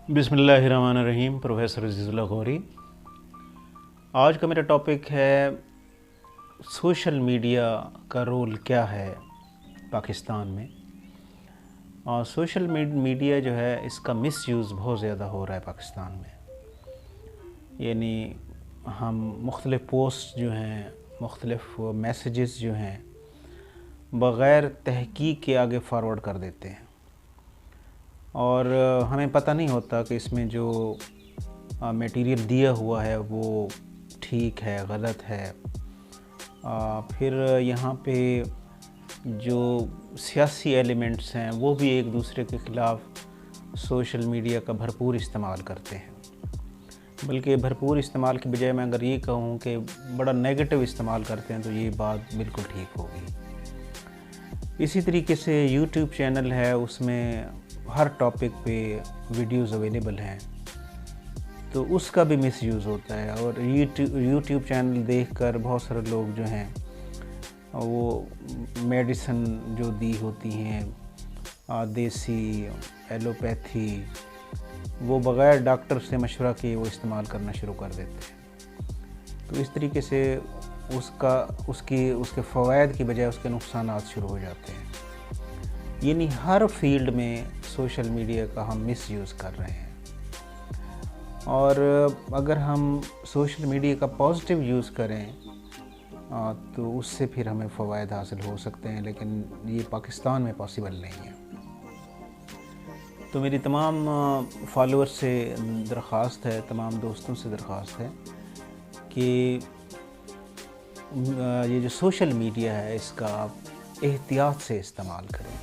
बिस्मिल्लाहिर्रहमानिर्रहीम। प्रोफेसर अजीज़ुल्लाह गौरी। आज का मेरा टॉपिक है सोशल मीडिया का रोल क्या है पाकिस्तान में। और सोशल मीडिया जो है इसका मिसयूज़ बहुत ज़्यादा हो रहा है पाकिस्तान में। यानी हम मुख्तलिफ़ पोस्ट जो हैं, मुख्तलिफ़ मैसेजेस जो हैं बग़ैर तहकीक के आगे फॉरवर्ड कर देते हैं और हमें पता नहीं होता कि इसमें जो मटेरियल दिया हुआ है वो ठीक है गलत है। फिर यहाँ पे जो सियासी एलिमेंट्स हैं वो भी एक दूसरे के ख़िलाफ़ सोशल मीडिया का भरपूर इस्तेमाल करते हैं। बल्कि भरपूर इस्तेमाल की बजाय मैं अगर ये कहूँ कि बड़ा नेगेटिव इस्तेमाल करते हैं तो ये बात बिल्कुल ठीक होगी। इसी तरीके से यूट्यूब चैनल है, उसमें हर टॉपिक पे वीडियोस अवेलेबल हैं, तो उसका भी मिसयूज़ होता है। और यूट्यूब चैनल देखकर बहुत सारे लोग जो हैं वो मेडिसिन जो दी होती हैं देसी एलोपैथी, वो बग़ैर डॉक्टर से मशवरा किए वो इस्तेमाल करना शुरू कर देते हैं। तो इस तरीके से उसके फ़वाइद की बजाय उसके नुकसानात शुरू हो जाते हैं। यानी हर फील्ड में सोशल मीडिया का हम मिसयूज़ कर रहे हैं। और अगर हम सोशल मीडिया का पॉजिटिव यूज़ करें तो उससे फिर हमें फ़वाइद हासिल हो सकते हैं, लेकिन ये पाकिस्तान में पॉसिबल नहीं है। तो मेरी तमाम फॉलोअर्स से दरख्वास्त है, तमाम दोस्तों से दरख्वास्त है कि ये जो सोशल मीडिया है इसका आप एहतियात से इस्तेमाल करें।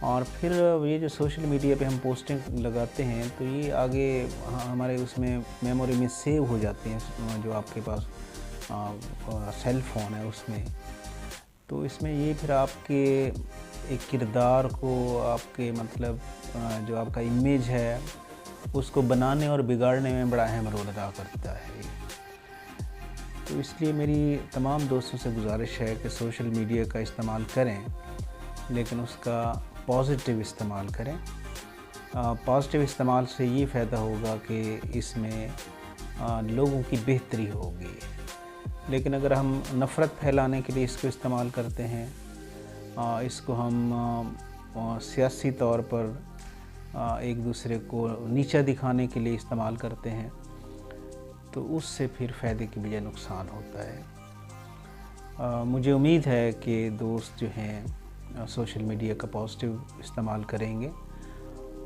और फिर ये जो सोशल मीडिया पे हम पोस्टिंग लगाते हैं तो ये आगे हमारे उसमें मेमोरी में सेव हो जाते हैं, जो आपके पास सेल फ़ोन है उसमें। तो इसमें ये फिर आपके एक किरदार को, आपके मतलब जो आपका इमेज है उसको बनाने और बिगाड़ने में बड़ा अहम रोल अदा करता है। तो इसलिए मेरी तमाम दोस्तों से गुजारिश है कि सोशल मीडिया का इस्तेमाल करें, लेकिन उसका पॉजिटिव इस्तेमाल करें। पॉजिटिव इस्तेमाल से ये फ़ायदा होगा कि इसमें लोगों की बेहतरी होगी। लेकिन अगर हम नफ़रत फैलाने के लिए इसको इस्तेमाल करते हैं, इसको हम सियासी तौर पर एक दूसरे को नीचा दिखाने के लिए इस्तेमाल करते हैं, तो उससे फिर फ़ायदे की बजाय नुकसान होता है। मुझे उम्मीद है कि दोस्त जो हैं सोशल मीडिया का पॉजिटिव इस्तेमाल करेंगे।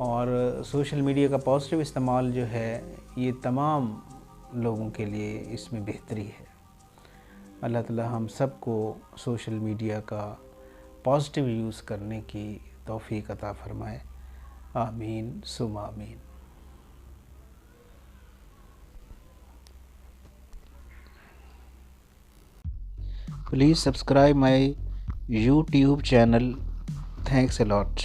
और सोशल मीडिया का पॉजिटिव इस्तेमाल जो है ये तमाम लोगों के लिए इसमें बेहतरी है। अल्लाह ताला हम सबको सोशल मीडिया का पॉजिटिव यूज़ करने की तौफ़ीक़ अता फ़रमाए। आमीन सुम्मा आमीन। Please subscribe my YouTube channel. Thanks a lot.